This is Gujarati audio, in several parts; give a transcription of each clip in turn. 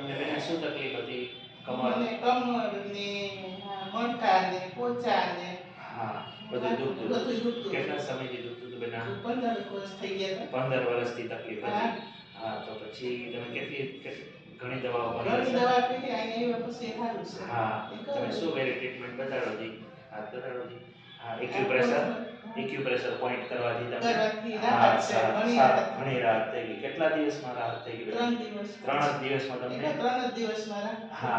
તમને બેન શું તકલીફ હતી? કમર? મને કમર ને મણકા ને પોચા ને હા, બધું દુખતું હતું. બધું દુખતું. કેટલા સમયથી દુખતું હતું બેન? 15 વર્ષ થઈ ગયા હતા. 15 વર્ષથી તકલીફ હા. હતી. હા, તો પછી તમે ઘણી દવાઓ કરી ઘણી હશે? દવા પીધી આઈને આવ્યા પછી સારું છે. હા, તમે શું વેરી ટ્રીટમેન્ટ બતાડો હતી? હાથ બતાડો હતી? હા, એક્યુપ્રેશર પોઈન્ટ કરવાથી તમને કરવાથી હા, રાહત છે, ઘણી રાહત. ઘણી રાહત થઈ ગઈ. કેટલા દિવસમાં રાહત થઈ ગઈ? 3 દિવસ. 3 જ દિવસમાં તમને? 3 જ દિવસમાં રાહત. હા.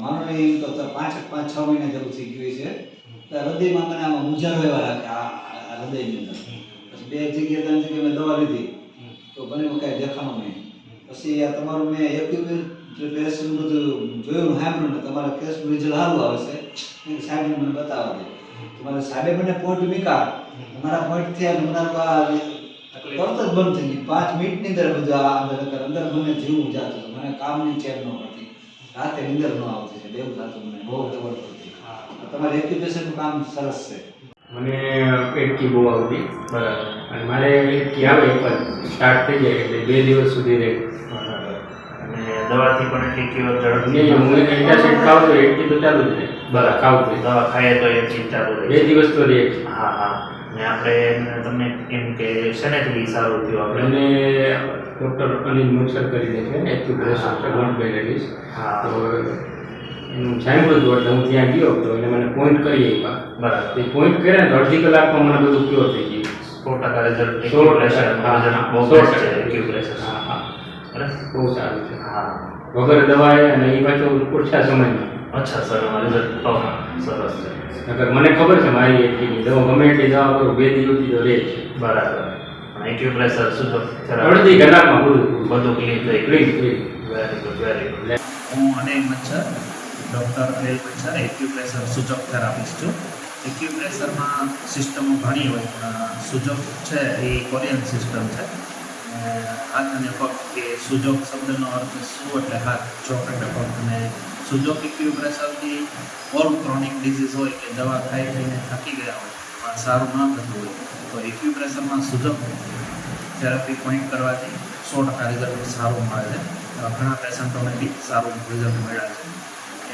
માનો એમ તો 5-6 મહિના જેવું થઈ ગયું છે. તો હૃદયમાં મને આમાં મુજારો એવા રાખે આ હૃદયની અંદર. પછી 2 જગ્યાએ 3 જગ્યાએ મેં દવા લીધી તો ઘણી વખત દેખાણો નહીં. પછી આ તમારું મેં એક્યુપ્રેશર બધું જોયું સાંભળ્યું ને તમારા કેસનું રિઝલ્ટ સારું આવે છે એ સાહેબને મને બતાવવા દે. તમારે સાહેબે મને પોઈન્ટ મૂકા મારા પોઈન્ટ થયા ને મને તરત જ બંધ થઈ ગઈ. 5 મિનિટની અંદર બધું આ અંદર મને જીવું જાતું હતું. મને કામની ચેક ન પડતી, રાતે નીંદર ન આવતી છે, એવું થતું મને બહુ જબર પડતી. તમારે એક્યુપ્રેશરનું કામ સરસ છે. મને એટકી બહુ આવતી. બરાબર. અને મારે એટકી આવે એકવાર સ્ટાર્ટ થઈ જાય એટલે 2 દિવસ સુધી રહે. બરાબર. અને દવાથી પણ એટલી ક્યોર ઝડપથી નહીં, હું એન્ટાસિડ ખાવ તો એટકી તો ચાલુ જ રહે. બરાબર. ખાવ તો દવા ખાઈએ તો એટલી ચાલુ રહે 2 દિવસ તો રહે. હા હા. ને આપણે તમને એમ કે શેનાથી સારું થયું આપણે? મને ડૉક્ટર અનિલ મુનસર કરીને છે એક્યુપ્રેશર છે ગણભાઈ રેડીસ. હા. તો એનું સાંભળ્યું હતું એટલે હું ત્યાં ગયો તો એને મને પોઈન્ટ કરી આપ્યા. બરાબર. એ પોઈન્ટ કર્યા ને તો અડધી કલાકમાં મને બધું ક્યોર થઈ ગયું. 100% રિઝલ્ટ. 100%. હા, બહુ 100%. બેસ્ટ છે એક્યુપ્રેશર. હા હા, બરાબર. બહુ સારું છે. હા. વગર દવાએ અને એ પાછું ઓછા સમયમાં. અચ્છા સર, રિઝલ્ટ તો સરસ છે. નકર મને ખબર છે મારી એટલી દવા ગમે એટલી દવા કરું 2 દિવસથી તો રહે છે. બરાબર. પણ એક્યુપ્રેશર શું તો અડધી કલાકમાં બધું ક્લીન થઈ ક્લીન ગયું. Clean. Very good, very good. હું અનિલ મચ્છર, ડૉક્ટર અનિલ મચ્છર, એક્યુપ્રેશર સૂચક થેરાપિસ્ટ છું. એક્યુપ્રેશરમાં સિસ્ટમો ઘણી હોય પણ સૂચક છે એ કોરિયન સિસ્ટમ છે. હાથ અને પગ એ સૂજોક શબ્દનો અર્થ શું એટલે હાથ, ચોક એટલે પગ. અને સૂજોક એક્યુપ્રેશરથી ઓલ ક્રોનિક ડિઝીઝ હોય કે દવા ખાઈ ખાઈને થાકી ગયા હોય પણ સારું ન થતું હોય તો એક્યુપ્રેશરમાં સૂજોક થેરાપી પોઈન્ટ કરવાથી 100% રિઝલ્ટ સારું મળે છે. ઘણા પેશન્ટોને બી સારું રિઝલ્ટ મળ્યા છે.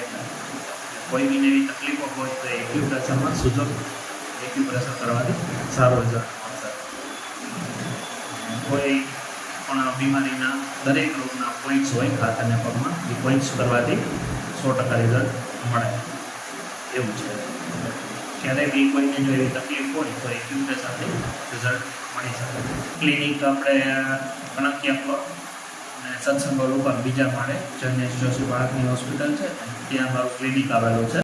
એટલે કોઈ બી એવી તકલીફો હોય તો એક્યુપ્રેશરમાં સૂજોક એક્યુપ્રેશર કરવાથી સારું રિઝલ્ટ મળશે. કોઈ પણ બીમારીના દરેક રોગના પોઈન્ટ્સ હોય હાથ અને પગમાં, એ પોઈન્ટ્સ કરવાથી 100% રિઝલ્ટ મળે એવું છે. ક્યારેય બી કોઈને જો એવી તકલીફ હોય તો એક્યુપ્રેશરથી રિઝલ્ટ મળી શકે. ક્લિનિક આપણે કણકિયા પ્લોટ અને સત્સંગ હોલ ઉપર બીજા માળે જનરલ જોશી બાળકની હોસ્પિટલ છે ત્યાં મારું ક્લિનિક આવેલું છે.